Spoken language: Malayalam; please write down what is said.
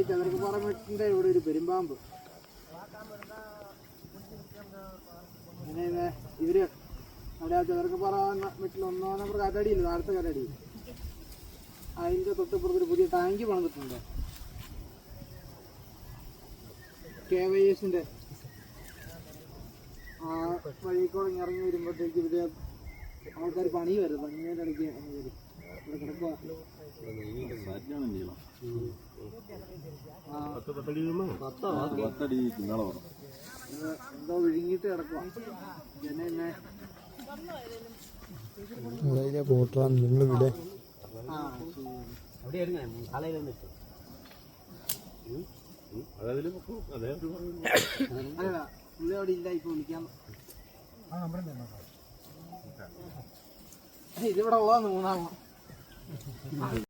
ചന്ദ്രകുമാർ വീട്ടിന്റെ ഇവിടെ ഒരു പെരുമ്പാമ്പ്. അങ്ങനെ ഇവര് അവിടെ ആ ചന്ദ്രകുമാർ വീട്ടിൽ 1-ാം നമ്പർ കാറ്റാടിയില്ല, താഴത്തെ കാറ്റാടി, അതിന്റെ തൊട്ടിപ്പുറത്തൊരു പുതിയ ടാങ്ക് പണിതിട്ടുണ്ട്. KYSന്റെ ആ വഴിക്കോടെ ഇറങ്ങി വരുമ്പോഴത്തേക്ക് ഇവര് ആൾക്കാർ പണി വരും. പണിയുടെ ഇടയ്ക്ക് ഇവിടെ കിടക്കുക. എന്തോ വിഴുങ്ങിട്ട് കിടക്കുക. നിങ്ങളിവിടെ അല്ല പുള്ളി അവിടെ ഇല്ല, ഇപ്പൊ വിളിക്കാം. ഇതിവിടെ ഉള്ളതാണ് 3-ാം